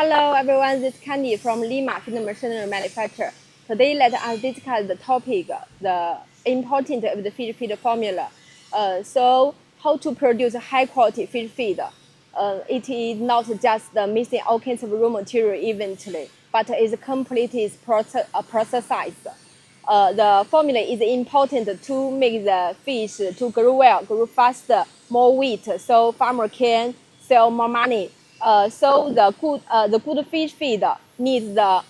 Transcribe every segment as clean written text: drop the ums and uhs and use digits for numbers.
Hello everyone, this is Candy from Lima Feed Machinery Manufacturer. Today let us discuss the topic, the importance of the fish feed formula. So how to produce high quality fish feed. It is not just the missing all kinds of raw material eventually, but is completely processed. The formula is important to make the fish to grow well, grow faster, more weight, so farmer can sell more money. So the good fish feed needs the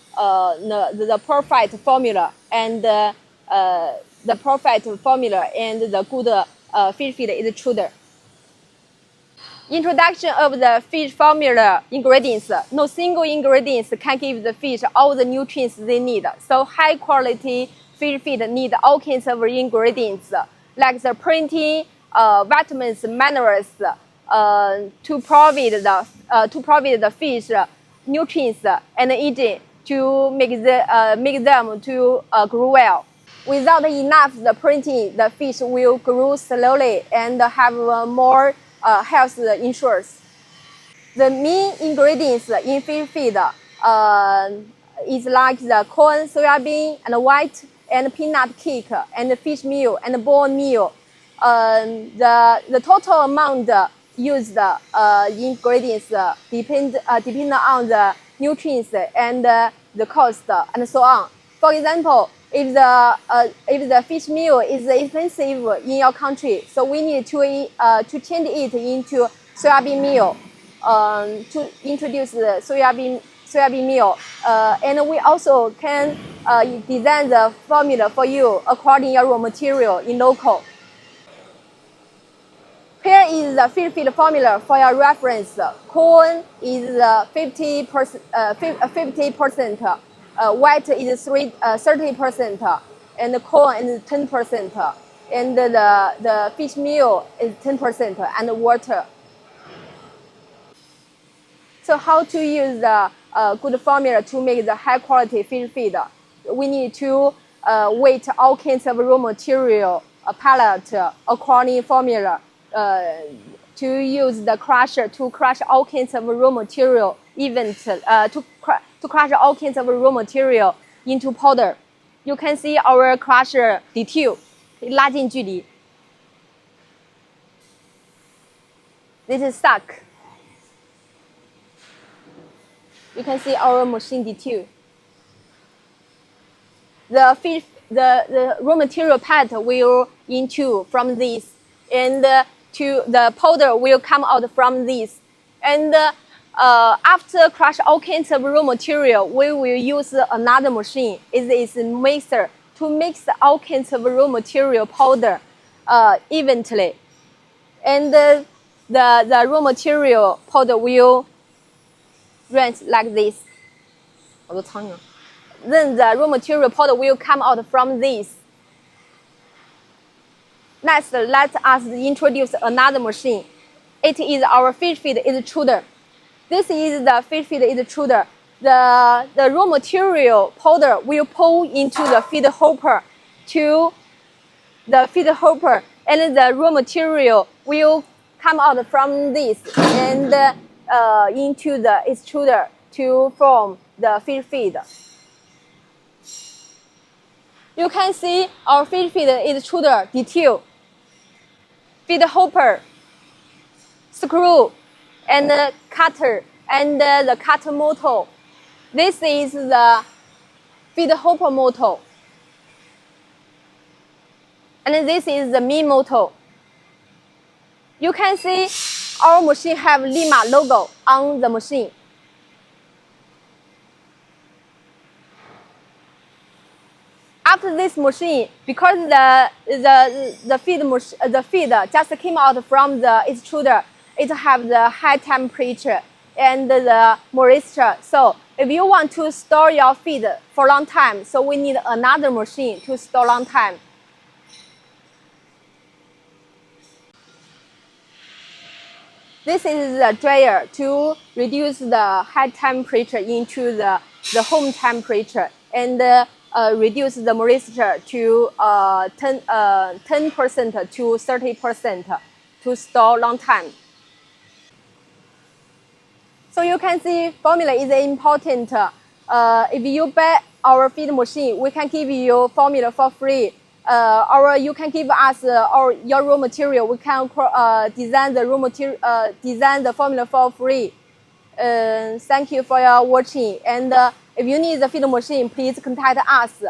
perfect formula and the perfect formula and the good fish feed is true. Introduction of the fish formula ingredients. No single ingredients can give the fish all the nutrients they need. So high quality fish feed need all kinds of ingredients like the protein, vitamins, minerals to provide the fish nutrients and energy to make them to grow well. Without enough the protein, the fish will grow slowly and have more health issues. The main ingredients in fish feed is like the corn, soybean, and white, and peanut cake, and fish meal, and bone meal. The total amount used ingredients depend on the nutrients and the cost and so on. For example, if the fish meal is expensive in your country, so we need to change it into soybean meal to introduce the soybean meal, and we also can design the formula for you according your raw material in local. Here is the fish feed formula for your reference. Corn is 50%, white is 30%, and corn is 10%, and the fish meal is 10%, and water. So how to use the good formula to make the high quality fish feed? We need to weight all kinds of raw material, pellet, according formula. To use the crusher to crush all kinds of raw material, to crush all kinds of raw material into powder. You can see our crusher detail, 拉近距离. This is suck. You can see our machine detail. The raw material pellet will into from this, and the powder will come out from this. And after crush all kinds of raw material, we will use another machine. It is a mixer to mix all kinds of raw material powder evenly. And the raw material powder will range like this. Then the raw material powder will come out from this. Next, let us introduce another machine. It is our fish feed extruder. This is the fish feed extruder. The raw material powder will pull into the feed hopper and the raw material will come out from this and into the extruder to form the fish feed. You can see our fish feed extruder detail. Feed hopper, screw, and cutter, and the cutter motor. This is the feed hopper motor. And this is the main motor. You can see our machine have Lima logo on the machine. After this machine, because the feed just came out from the extruder, it have the high temperature and the moisture. So if you want to store your feed for a long time, so we need another machine to store long time. This is the dryer to reduce the high temperature into the home temperature and reduce the moisture to 10% to 30% to store long time. So you can see formula is important. If you buy our feed machine, we can give you formula for free. You can give us your raw material. We can design the raw material, design the formula for free. Thank you for your watching. And if you need the feed machine, please contact us.